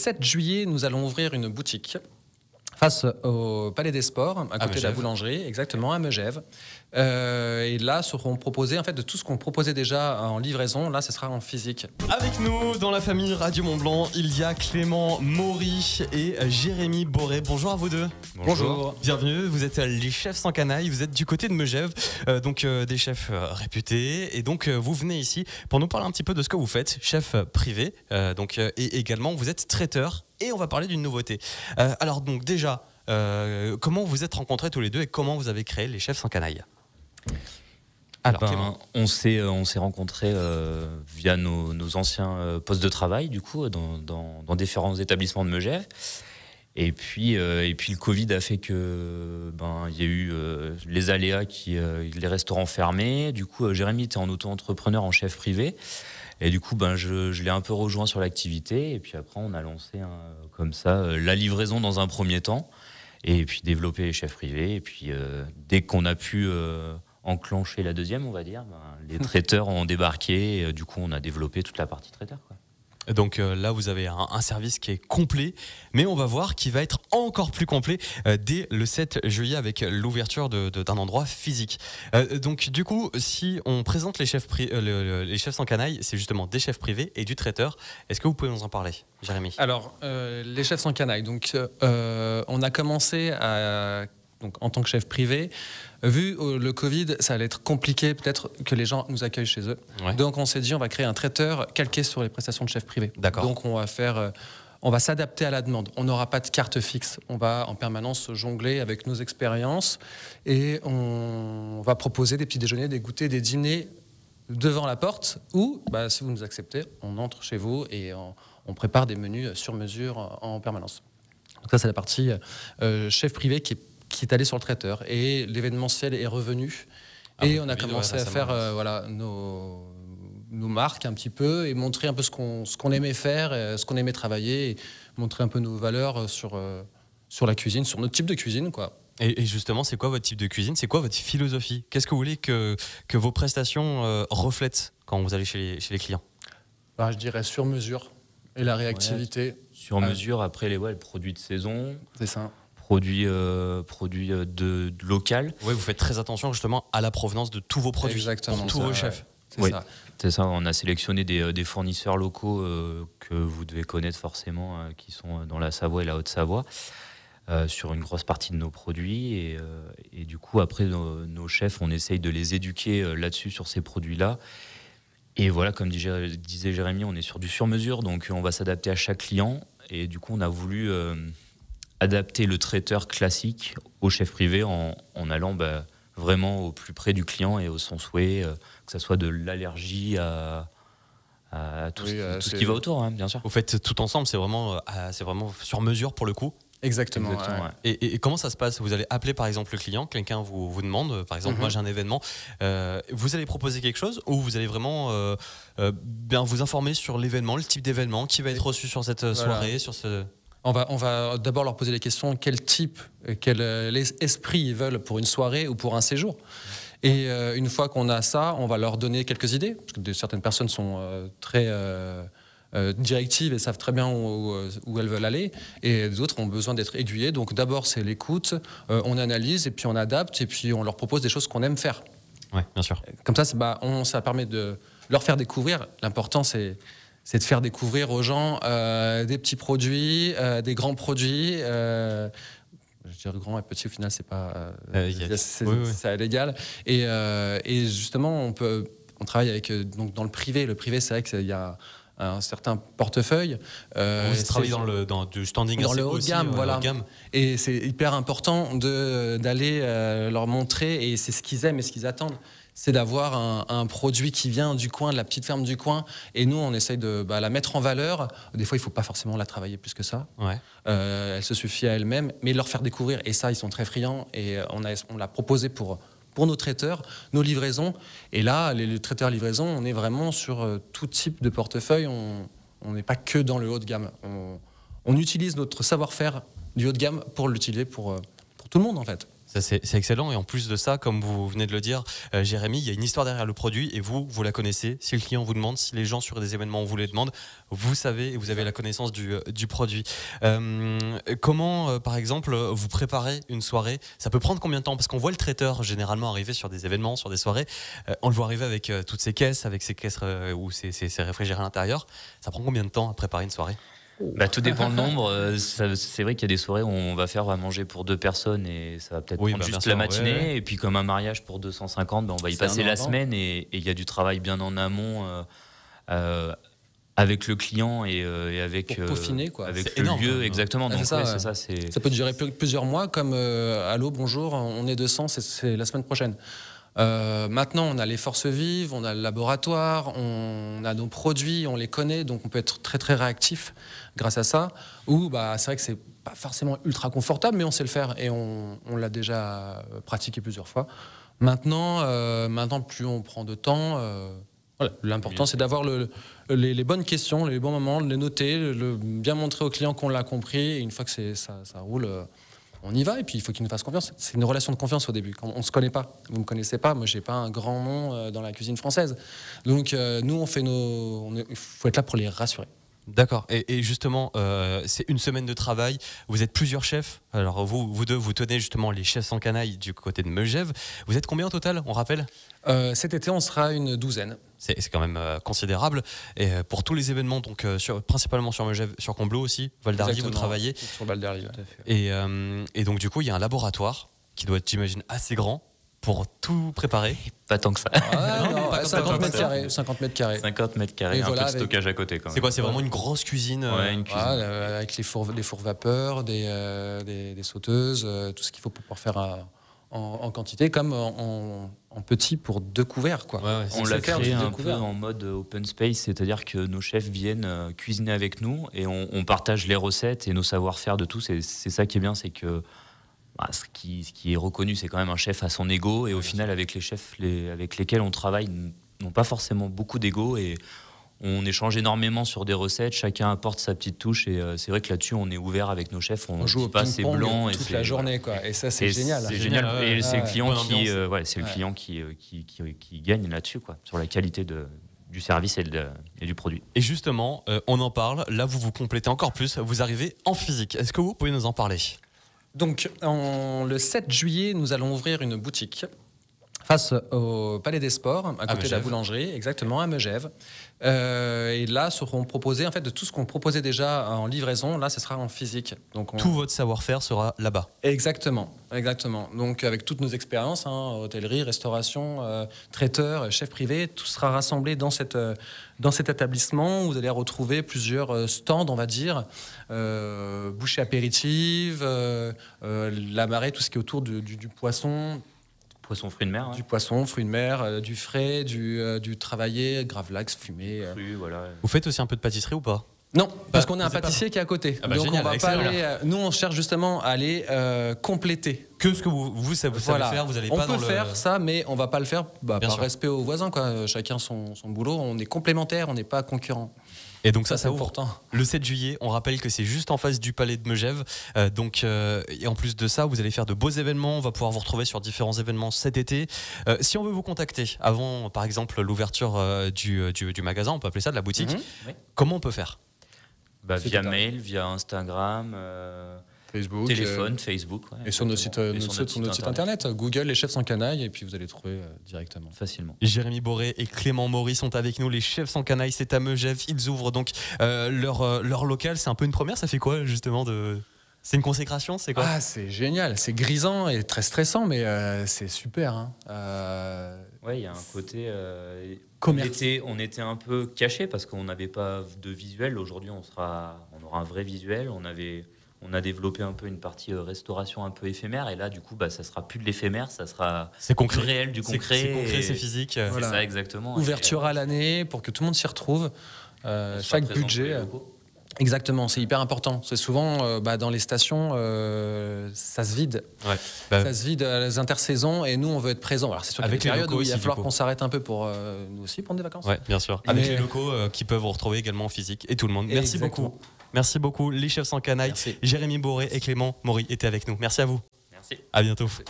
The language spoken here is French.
7 juillet, nous allons ouvrir une boutique face au Palais des Sports, à côté de la boulangerie, exactement, à Megève. Et là, seront proposés, en fait, de tout ce qu'on proposait déjà en livraison, là, ce sera en physique. Avec nous, dans la famille Radio Mont-Blanc, il y a Clément Maury et Jérémy Boré. Bonjour à vous deux. Bonjour. Bienvenue, vous êtes les chefs sans canaille, vous êtes du côté de Megève, donc des chefs réputés. Et donc, vous venez ici pour nous parler un petit peu de ce que vous faites, chef privé. Et également, vous êtes traiteur. Et on va parler d'une nouveauté. Alors donc déjà, comment vous êtes rencontrés tous les deux et comment vous avez créé les chefs sans canaille? Alors, on s'est rencontrés via nos anciens postes de travail, du coup, dans différents établissements de Megève. Et puis le Covid a fait que il y a eu les aléas les restaurants fermés. Du coup, Jérémy était en auto-entrepreneur, en chef privé. Et du coup, je l'ai un peu rejoint sur l'activité. Et puis après, on a lancé comme ça la livraison dans un premier temps. Et puis développer les chefs privés. Et puis dès qu'on a pu enclencher la deuxième, on va dire, les traiteurs ont débarqué. Et, du coup, on a développé toute la partie traiteur, quoi. Donc là, vous avez un service qui est complet, mais on va voir qu'il va être encore plus complet dès le 7 juillet avec l'ouverture d'un endroit physique. Donc du coup, si on présente les chefs sans canaille, c'est justement des chefs privés et du traiteur. Est-ce que vous pouvez nous en parler, Jérémy? Alors, les chefs sans canaille, donc on a commencé en tant que chef privé. Vu le Covid, ça allait être compliqué peut-être que les gens nous accueillent chez eux. Ouais. Donc on s'est dit on va créer un traiteur calqué sur les prestations de chef privé. D'accord. Donc on va s'adapter à la demande. On n'aura pas de carte fixe. On va en permanence jongler avec nos expériences et on va proposer des petits déjeuners, des goûters, des dîners devant la porte ou, si vous nous acceptez, on entre chez vous et on prépare des menus sur mesure en permanence. Donc ça c'est la partie chef privé qui est allé sur le traiteur et l'événementiel est revenu et on a commencé à faire nos marques un petit peu et montrer un peu ce qu'on aimait faire, ce qu'on aimait travailler et montrer un peu nos valeurs sur la cuisine, sur notre type de cuisine, quoi. Et justement, c'est quoi votre type de cuisine? C'est quoi votre philosophie? Qu'est-ce que vous voulez que vos prestations reflètent quand vous allez chez les clients? Je dirais sur mesure et la réactivité. Ouais, sur mesure, après le produit de saison. C'est ça. Produits de local. Oui, vous faites très attention justement à la provenance de tous vos produits. Exactement. Pour tous vos chefs. Oui, c'est ça. On a sélectionné des fournisseurs locaux que vous devez connaître forcément, qui sont dans la Savoie et la Haute-Savoie, sur une grosse partie de nos produits. Et du coup, après, nos chefs, on essaye de les éduquer là-dessus, sur ces produits-là. Et voilà, comme disait Jérémy, on est sur du sur-mesure, donc on va s'adapter à chaque client. Et du coup, on a voulu adapter le traiteur classique au chef privé en allant vraiment au plus près du client et au son souhait, que ce soit de l'allergie à tout ce qui va autour, bien sûr. Vous faites tout ensemble, c'est vraiment sur mesure pour le coup. Exactement. Ouais. Et comment ça se passe? Vous allez appeler par exemple le client, quelqu'un vous demande, par exemple, moi j'ai un événement, vous allez proposer quelque chose ou vous allez vraiment bien vous informer sur l'événement, le type d'événement qui va être reçu sur cette soirée, sur ce... On va d'abord leur poser les questions, quel esprit ils veulent pour une soirée ou pour un séjour. Et une fois qu'on a ça, on va leur donner quelques idées, parce que certaines personnes sont très directives et savent très bien où elles veulent aller, et d'autres ont besoin d'être aiguillées. Donc d'abord c'est l'écoute, on analyse et puis on adapte et puis on leur propose des choses qu'on aime faire. Oui, bien sûr. Comme ça, ça permet de leur faire découvrir. L'important c'est de faire découvrir aux gens des petits produits, des grands produits. Je dirais grand et petit, au final, c'est pas c'est à l'égal. Et justement, on travaille avec donc dans le privé. Le privé, c'est vrai qu'il y a un certain portefeuille. Vous travaillez dans du standing dans le haut de gamme, voilà. Gamme. Et c'est hyper important d'aller leur montrer, et c'est ce qu'ils aiment et ce qu'ils attendent. C'est d'avoir un produit qui vient du coin, de la petite ferme du coin. Et nous, on essaye de la mettre en valeur. Des fois, il ne faut pas forcément la travailler plus que ça. Ouais. Elle se suffit à elle-même, mais leur faire découvrir. Et ça, ils sont très friands. Et on l'a proposé pour nos traiteurs, nos livraisons. Et là, les traiteurs livraison, on est vraiment sur tout type de portefeuille. On n'est pas que dans le haut de gamme. On utilise notre savoir-faire du haut de gamme pour l'utiliser pour tout le monde, en fait. Ça, c'est excellent. Et en plus de ça, comme vous venez de le dire, Jérémy, il y a une histoire derrière le produit et vous la connaissez. Si le client vous demande, si les gens sur des événements vous les demandent, vous savez et vous avez la connaissance du produit. Comment, par exemple, vous préparez une soirée? Ça peut prendre combien de temps? Parce qu'on voit le traiteur généralement arriver sur des événements, sur des soirées. On le voit arriver avec toutes ces caisses, avec ces caisses ou ces réfrigérés à l'intérieur. Ça prend combien de temps à préparer une soirée? Tout dépend le nombre. C'est vrai qu'il y a des soirées où on va faire à manger pour 2 personnes et ça va peut-être prendre juste la matinée. Ouais. Et puis comme un mariage pour 250, on va y passer la semaine et il y a du travail bien en amont avec le client et avec, pour peaufiner, quoi. Avec le lieu. Exactement. Donc, ça peut durer plusieurs mois comme allô, bonjour, on est 200, c'est la semaine prochaine. Maintenant, on a les forces vives, on a le laboratoire, on a nos produits, on les connaît, donc on peut être très très réactif grâce à ça. Ou c'est vrai que c'est pas forcément ultra confortable, mais on sait le faire et on l'a déjà pratiqué plusieurs fois. Maintenant, plus on prend de temps, voilà, l'important c'est d'avoir les bonnes questions, les bons moments, de les noter, bien montrer au client qu'on l'a compris. Et une fois que ça roule. On y va et puis il faut qu'il nous fasse confiance. C'est une relation de confiance au début. Quand on ne se connaît pas, vous ne me connaissez pas, moi je n'ai pas un grand nom dans la cuisine française. Donc nous on fait il faut être là pour les rassurer. D'accord. Et justement, c'est une semaine de travail. Vous êtes plusieurs chefs. Alors vous deux, vous tenez justement les chefs sans canaille du côté de Megève. Vous êtes combien au total, on rappelle? Cet été, on sera une 12aine. C'est quand même considérable. Et pour tous les événements, donc principalement sur Megève, sur Combloux aussi, Val d'Arly, vous travaillez. Sur Val d'Arly, tout à fait. Et donc du coup, il y a un laboratoire qui doit être, j'imagine, assez grand pour tout préparer. Pas tant que ça. 50 mètres carrés. 50 mètres carrés. 50 mètres carrés, et un peu de stockage à côté. C'est quoi? C'est vraiment une grosse cuisine. Ouais, une cuisine. Avec des fours vapeur, des sauteuses, tout ce qu'il faut pour pouvoir faire en quantité, comme en petit pour 2 couverts. Quoi. Ouais, on l'a créé un peu en mode open space, c'est-à-dire que nos chefs viennent cuisiner avec nous et on partage les recettes et nos savoir-faire de tout. C'est ça qui est bien, c'est que ce qui est reconnu, c'est quand même un chef à son ego et au final, avec les chefs avec lesquels on travaille, n'ont pas forcément beaucoup d'ego et on échange énormément sur des recettes, chacun apporte sa petite touche et c'est vrai que là-dessus on est ouvert avec nos chefs, on joue au ping-pong toute la journée quoi. Et ça c'est génial. C'est génial et c'est le client qui gagne là-dessus quoi, sur la qualité du service et du produit. Et justement, on en parle, là vous vous complétez encore plus, vous arrivez en physique. Est-ce que vous pouvez nous en parler? Donc le 7 juillet, nous allons ouvrir une boutique face au Palais des Sports, à côté de la boulangerie, exactement, à Megève. Et là, seront proposés, en fait, de tout ce qu'on proposait déjà en livraison, là, ce sera en physique. Donc tout votre savoir-faire sera là-bas. Exactement. Donc, avec toutes nos expériences, hôtellerie, restauration, traiteur, chef privé, tout sera rassemblé dans cet établissement où vous allez retrouver plusieurs stands, on va dire, bouchées apéritives, la marée, tout ce qui est autour du poisson. Poisson, fruits de mer. Du poisson, fruits de mer, du frais, du travaillé, gravlax, fumé. Voilà. Vous faites aussi un peu de pâtisserie ou pas? Non, parce qu'on a un pâtissier qui est à côté. Donc génial, on va pas aller. Nous, on cherche justement à aller compléter. Que ce que vous savez faire, vous allez pas dans le. On peut faire ça, mais on va pas le faire par respect aux voisins. Quoi. Chacun son boulot. On est complémentaires, on n'est pas concurrents. Et donc ça c'est ouvre important. Le 7 juillet, on rappelle que c'est juste en face du palais de Megève. Et en plus de ça, vous allez faire de beaux événements. On va pouvoir vous retrouver sur différents événements cet été. Si on veut vous contacter avant, par exemple, l'ouverture du magasin, on peut appeler ça de la boutique. Oui. Comment on peut faire? Via mail, via Instagram, Facebook, téléphone, Facebook. Ouais, et sur notre site internet, Google, les chefs sans canaille, et puis vous allez trouver directement. Facilement. Jérémy Boré et Clément Maury sont avec nous, les chefs sans canaille, c'est à Megève. Ils ouvrent donc leur local. C'est un peu une première, ça fait quoi justement C'est une consécration, c'est quoi? C'est génial, c'est grisant et très stressant, mais c'est super. Ouais, il y a un côté. On était un peu caché parce qu'on n'avait pas de visuel. Aujourd'hui, on aura un vrai visuel. On a développé un peu une partie restauration un peu éphémère. Et là, du coup, ça sera plus de l'éphémère, ça sera concret. Du réel, du concret. C'est concret, c'est physique. C'est ça, exactement. Ouverture à l'année pour que tout le monde s'y retrouve. Chaque budget. Exactement, c'est hyper important. C'est souvent dans les stations, ça se vide. Ouais. Ça se vide à les intersaisons et nous, on veut être présents. Alors, c'est sûr qu'il y a des périodes où il va falloir qu'on s'arrête un peu pour nous aussi prendre des vacances. Oui, bien sûr. Avec les locaux qui peuvent vous retrouver également en physique et tout le monde. Merci beaucoup. Merci beaucoup, les chefs sans canaille. Jérémy Boré et Clément Maury étaient avec nous. Merci à vous. Merci. À bientôt. Merci.